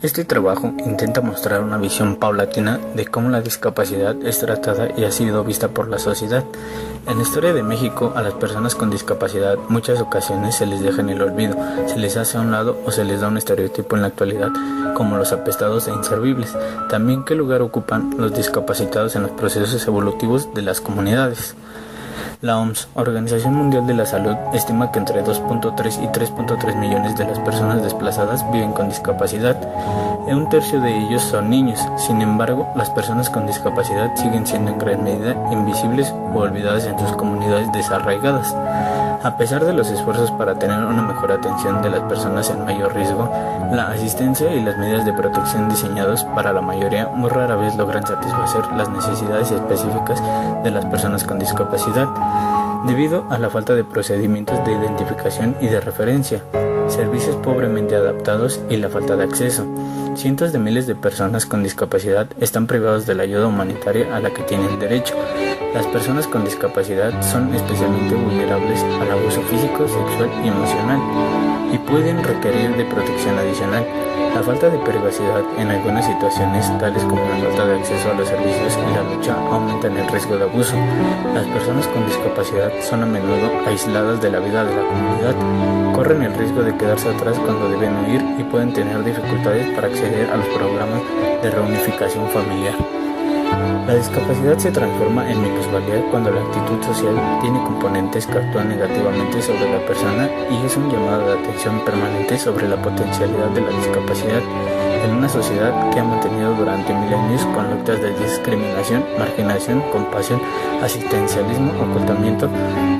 Este trabajo intenta mostrar una visión paulatina de cómo la discapacidad es tratada y ha sido vista por la sociedad. En la historia de México, a las personas con discapacidad muchas ocasiones se les deja en el olvido, se les hace a un lado o se les da un estereotipo en la actualidad, como los apestados e inservibles. También, ¿qué lugar ocupan los discapacitados en los procesos evolutivos de las comunidades? La OMS, Organización Mundial de la Salud, estima que entre 2.3 y 3.3 millones de las personas desplazadas viven con discapacidad. Un tercio de ellos son niños. Sin embargo, las personas con discapacidad siguen siendo en gran medida invisibles o olvidadas en sus comunidades desarraigadas. A pesar de los esfuerzos para tener una mejor atención de las personas en mayor riesgo, la asistencia y las medidas de protección diseñados para la mayoría muy rara vez logran satisfacer las necesidades específicas de las personas con discapacidad, debido a la falta de procedimientos de identificación y de referencia, servicios pobremente adaptados y la falta de acceso. Cientos de miles de personas con discapacidad están privados de la ayuda humanitaria a la que tienen derecho. Las personas con discapacidad son especialmente vulnerables al abuso físico, sexual y emocional y pueden requerir de protección adicional. La falta de privacidad en algunas situaciones, tales como la falta de acceso a los servicios y la lucha, aumentan el riesgo de abuso. Las personas con discapacidad son a menudo aisladas de la vida de la comunidad, corren el riesgo de quedarse atrás cuando deben huir y pueden tener dificultades para acceder a los programas de reunificación familiar. La discapacidad se transforma en minusvalía cuando la actitud social tiene componentes que actúan negativamente sobre la persona y es un llamado de atención permanente sobre la potencialidad de la discapacidad en una sociedad que ha mantenido durante milenios conductas de discriminación, marginación, compasión, asistencialismo, ocultamiento,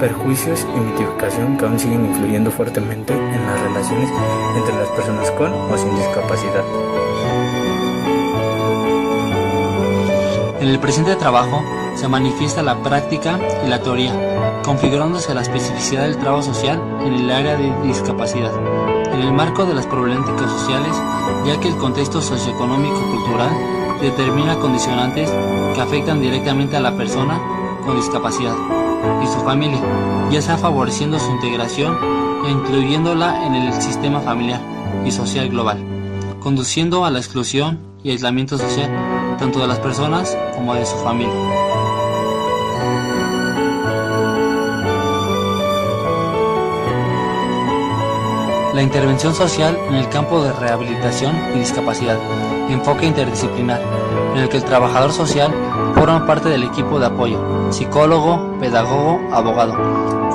perjuicios y mitificación que aún siguen influyendo fuertemente en las relaciones entre las personas con o sin discapacidad. En el presente trabajo se manifiesta la práctica y la teoría, configurándose la especificidad del trabajo social en el área de discapacidad, en el marco de las problemáticas sociales, ya que el contexto socioeconómico-cultural determina condicionantes que afectan directamente a la persona con discapacidad y su familia, ya sea favoreciendo su integración e incluyéndola en el sistema familiar y social global, conduciendo a la exclusión y aislamiento social tanto de las personas como de su familia. La intervención social en el campo de rehabilitación y discapacidad, enfoque interdisciplinar, en el que el trabajador social forma parte del equipo de apoyo, psicólogo, pedagogo, abogado,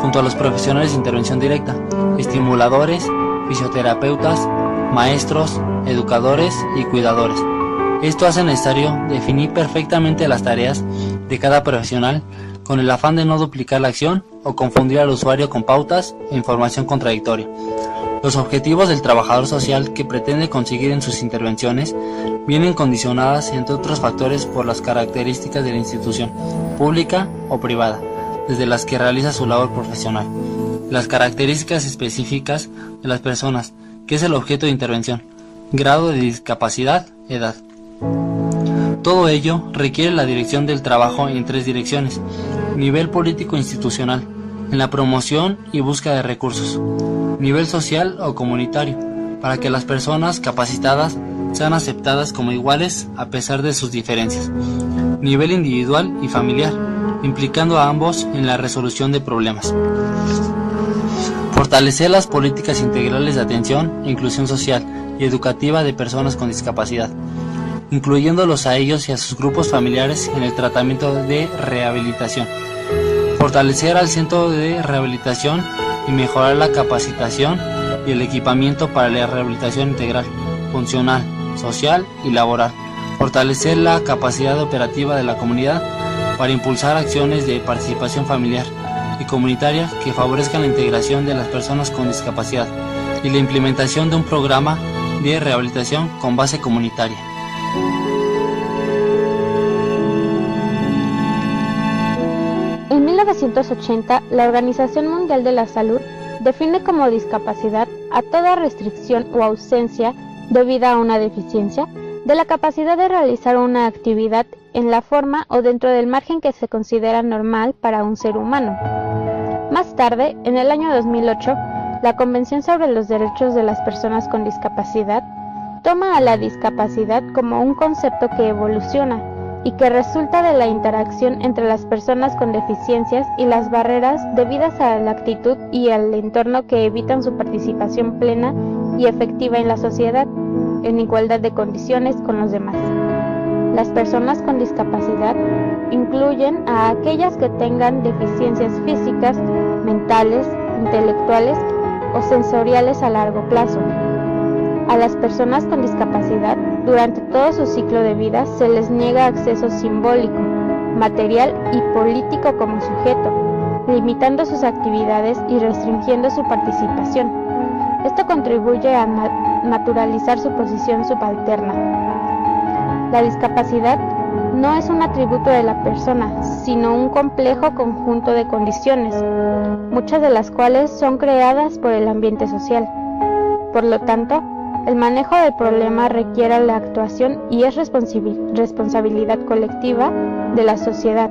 junto a los profesionales de intervención directa, estimuladores, fisioterapeutas, maestros, educadores y cuidadores. Esto hace necesario definir perfectamente las tareas de cada profesional con el afán de no duplicar la acción o confundir al usuario con pautas e información contradictoria. Los objetivos del trabajador social que pretende conseguir en sus intervenciones vienen condicionadas, entre otros factores, por las características de la institución, pública o privada, desde las que realiza su labor profesional, las características específicas de las personas, que es el objeto de intervención, grado de discapacidad, edad. Todo ello requiere la dirección del trabajo en tres direcciones: nivel político-institucional, en la promoción y búsqueda de recursos; nivel social o comunitario, para que las personas capacitadas sean aceptadas como iguales a pesar de sus diferencias; nivel individual y familiar, implicando a ambos en la resolución de problemas. Fortalecer las políticas integrales de atención e inclusión social y educativa de personas con discapacidad, incluyéndolos a ellos y a sus grupos familiares en el tratamiento de rehabilitación. Fortalecer al centro de rehabilitación y mejorar la capacitación y el equipamiento para la rehabilitación integral, funcional, social y laboral. Fortalecer la capacidad operativa de la comunidad para impulsar acciones de participación familiar y comunitaria que favorezcan la integración de las personas con discapacidad y la implementación de un programa de rehabilitación con base comunitaria. En 1980, la Organización Mundial de la Salud define como discapacidad a toda restricción o ausencia debida a una deficiencia de la capacidad de realizar una actividad en la forma o dentro del margen que se considera normal para un ser humano. Más tarde, en el año 2008, la Convención sobre los Derechos de las Personas con Discapacidad toma a la discapacidad como un concepto que evoluciona y que resulta de la interacción entre las personas con deficiencias y las barreras debidas a la actitud y al entorno que evitan su participación plena y efectiva en la sociedad, en igualdad de condiciones con los demás. Las personas con discapacidad incluyen a aquellas que tengan deficiencias físicas, mentales, intelectuales o sensoriales a largo plazo. A las personas con discapacidad, durante todo su ciclo de vida, se les niega acceso simbólico, material y político como sujeto, limitando sus actividades y restringiendo su participación. Esto contribuye a naturalizar su posición subalterna. La discapacidad no es un atributo de la persona, sino un complejo conjunto de condiciones, muchas de las cuales son creadas por el ambiente social. Por lo tanto, el manejo del problema requiere la actuación y es responsabilidad colectiva de la sociedad.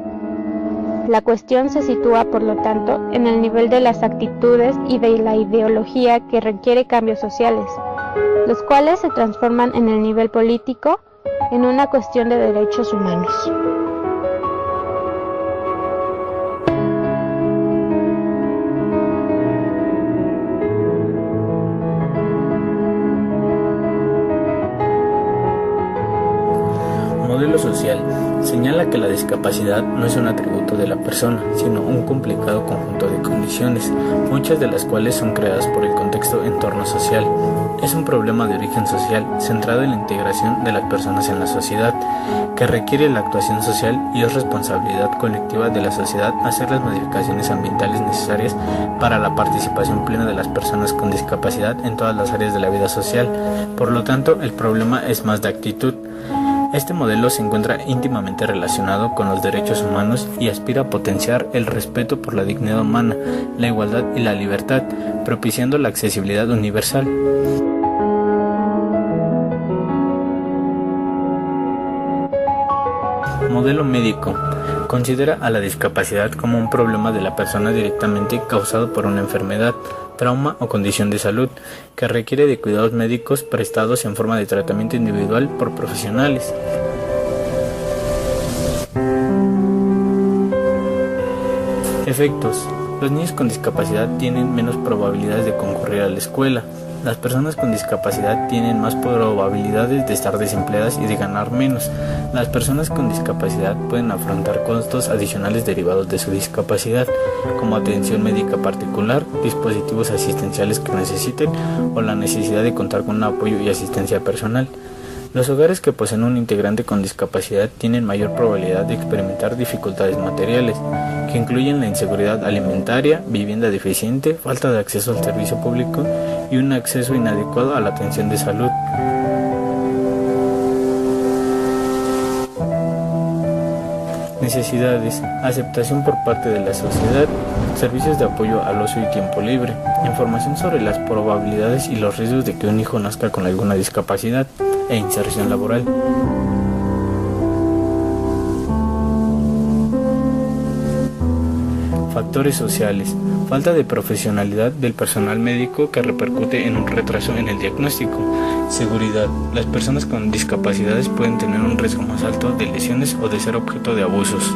La cuestión se sitúa, por lo tanto, en el nivel de las actitudes y de la ideología que requiere cambios sociales, los cuales se transforman en el nivel político en una cuestión de derechos humanos. Modelo social señala que la discapacidad no es un atributo de la persona, sino un complicado conjunto de condiciones, muchas de las cuales son creadas por el contexto entorno social. Es un problema de origen social centrado en la integración de las personas en la sociedad, que requiere la actuación social y es responsabilidad colectiva de la sociedad hacer las modificaciones ambientales necesarias para la participación plena de las personas con discapacidad en todas las áreas de la vida social. Por lo tanto, el problema es más de actitud. Este modelo se encuentra íntimamente relacionado con los derechos humanos y aspira a potenciar el respeto por la dignidad humana, la igualdad y la libertad, propiciando la accesibilidad universal. Modelo médico. Considera a la discapacidad como un problema de la persona directamente causado por una enfermedad, trauma o condición de salud, que requiere de cuidados médicos prestados en forma de tratamiento individual por profesionales. Efectos. Los niños con discapacidad tienen menos probabilidades de concurrir a la escuela. Las personas con discapacidad tienen más probabilidades de estar desempleadas y de ganar menos. Las personas con discapacidad pueden afrontar costos adicionales derivados de su discapacidad, como atención médica particular, dispositivos asistenciales que necesiten o la necesidad de contar con un apoyo y asistencia personal. Los hogares que poseen un integrante con discapacidad tienen mayor probabilidad de experimentar dificultades materiales, que incluyen la inseguridad alimentaria, vivienda deficiente, falta de acceso al servicio público y un acceso inadecuado a la atención de salud. Necesidades: aceptación por parte de la sociedad, servicios de apoyo al ocio y tiempo libre, información sobre las probabilidades y los riesgos de que un hijo nazca con alguna discapacidad, e inserción laboral. Factores sociales: falta de profesionalidad del personal médico que repercute en un retraso en el diagnóstico. Seguridad: las personas con discapacidades pueden tener un riesgo más alto de lesiones o de ser objeto de abusos.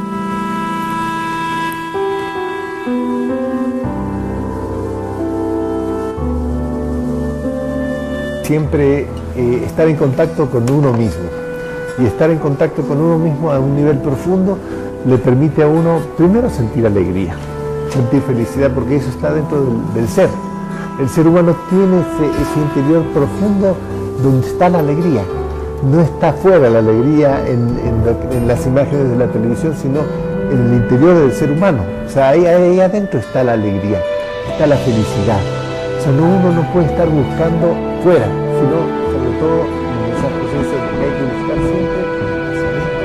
Siempre estar en contacto con uno mismo, y estar en contacto con uno mismo a un nivel profundo le permite a uno primero sentir alegría, sentir felicidad, porque eso está dentro del ser. El ser humano tiene ese interior profundo donde está la alegría. No está fuera la alegría en las imágenes de la televisión, sino en el interior del ser humano. O sea, ahí adentro está la alegría, está la felicidad. O sea, uno no puede estar buscando fuera, sino sobre todo en esas presencias que hay que buscar siempre hacia adentro.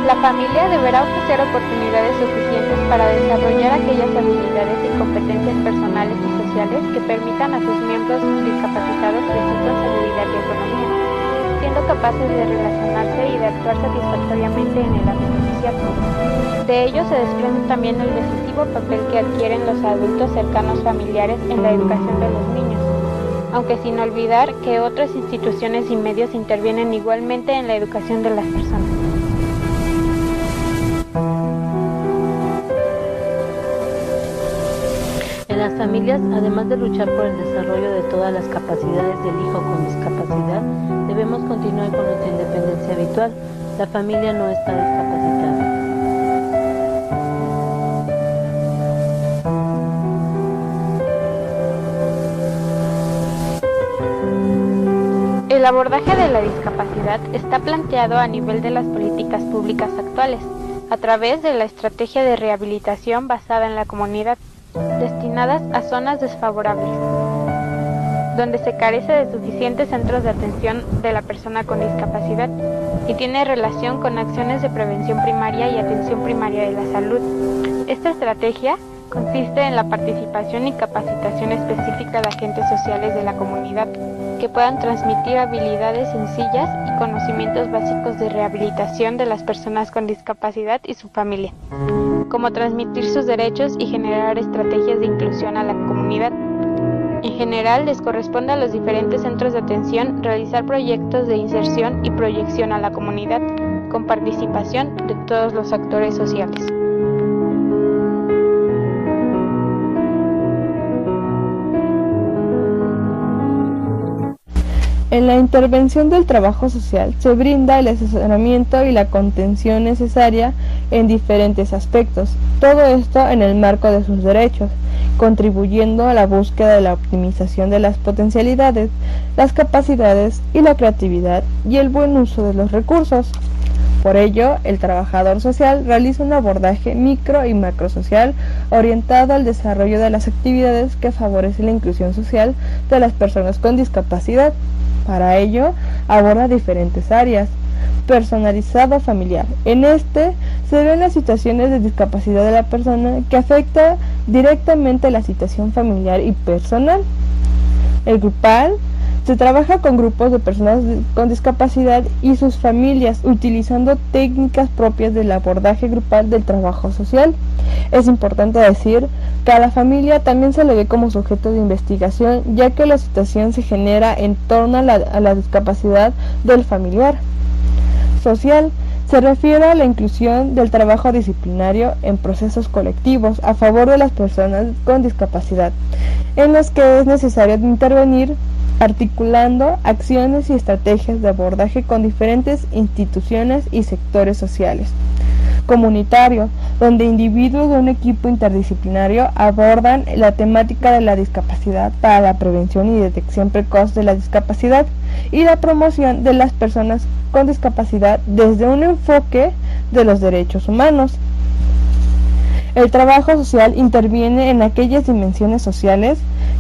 La familia deberá ofrecer oportunidades suficientes para desarrollar aquellas habilidades y competencias personales y sociales que permitan a sus miembros discapacitados crecer con seguridad y autonomía, siendo capaces capaces de relacionarse y de actuar satisfactoriamente en el ámbito social. De ello se desprende también el decisivo papel que adquieren los adultos cercanos familiares en la educación de los niños, aunque sin olvidar que otras instituciones y medios intervienen igualmente en la educación de las personas. En las familias, además de luchar por el desarrollo de todas las capacidades del hijo con discapacidad, debemos continuar con nuestra independencia habitual. La familia no está discapacitada. El abordaje de la discapacidad está planteado a nivel de las políticas públicas actuales, a través de la estrategia de rehabilitación basada en la comunidad, destinadas a zonas desfavorables, donde se carece de suficientes centros de atención de la persona con discapacidad y tiene relación con acciones de prevención primaria y atención primaria de la salud. Esta estrategia consiste en la participación y capacitación específica de agentes sociales de la comunidad que puedan transmitir habilidades sencillas y conocimientos básicos de rehabilitación de las personas con discapacidad y su familia, como transmitir sus derechos y generar estrategias de inclusión a la comunidad. En general, les corresponde a los diferentes centros de atención realizar proyectos de inserción y proyección a la comunidad, con participación de todos los actores sociales. En la intervención del trabajo social se brinda el asesoramiento y la contención necesaria en diferentes aspectos, todo esto en el marco de sus derechos, contribuyendo a la búsqueda de la optimización de las potencialidades, las capacidades y la creatividad y el buen uso de los recursos. Por ello, el trabajador social realiza un abordaje micro y macrosocial orientado al desarrollo de las actividades que favorecen la inclusión social de las personas con discapacidad. Para ello, aborda diferentes áreas. Personalizado familiar. En este se ven las situaciones de discapacidad de la persona que afecta directamente la situación familiar y personal. El grupal. Se trabaja con grupos de personas con discapacidad y sus familias, utilizando técnicas propias del abordaje grupal del trabajo social. Es importante decir que a la familia también se le ve como sujeto de investigación, ya que la situación se genera en torno a la discapacidad del familiar. Social. Se refiere a la inclusión del trabajo disciplinario en procesos colectivos a favor de las personas con discapacidad, en los que es necesario intervenir articulando acciones y estrategias de abordaje con diferentes instituciones y sectores sociales. Comunitario, donde individuos de un equipo interdisciplinario abordan la temática de la discapacidad para la prevención y detección precoz de la discapacidad y la promoción de las personas con discapacidad desde un enfoque de los derechos humanos. El trabajo social interviene en aquellas dimensiones sociales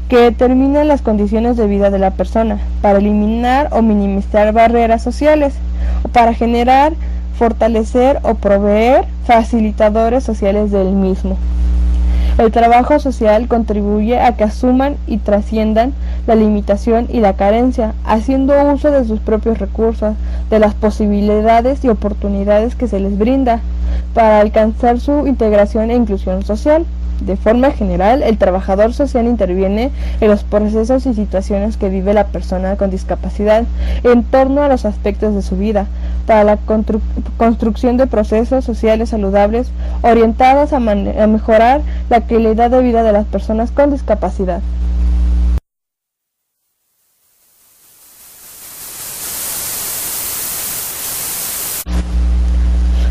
que determinan las condiciones de vida de la persona, para eliminar o minimizar barreras sociales, o para generar, fortalecer o proveer facilitadores sociales del mismo. El trabajo social contribuye a que asuman y trasciendan la limitación y la carencia, haciendo uso de sus propios recursos, de las posibilidades y oportunidades que se les brinda, para alcanzar su integración e inclusión social. De forma general, el trabajador social interviene en los procesos y situaciones que vive la persona con discapacidad en torno a los aspectos de su vida, para la construcción de procesos sociales saludables orientados a mejorar la calidad de vida de las personas con discapacidad.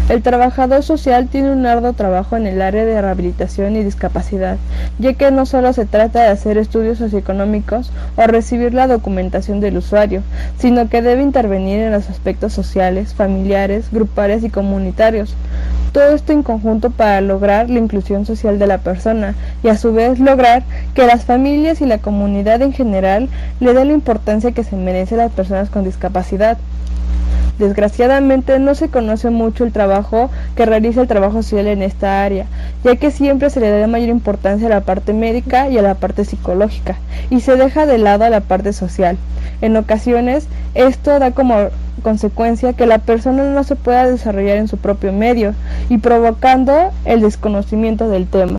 El trabajador social tiene un arduo trabajo en el área de rehabilitación y discapacidad, ya que no solo se trata de hacer estudios socioeconómicos o recibir la documentación del usuario, sino que debe intervenir en los aspectos sociales, familiares, grupales y comunitarios. Todo esto en conjunto para lograr la inclusión social de la persona y a su vez lograr que las familias y la comunidad en general le den la importancia que se merecen las personas con discapacidad. Desgraciadamente no se conoce mucho el trabajo que realiza el trabajo social en esta área, ya que siempre se le da mayor importancia a la parte médica y a la parte psicológica, y se deja de lado a la parte social. En ocasiones, esto da como consecuencia que la persona no se pueda desarrollar en su propio medio y provocando el desconocimiento del tema.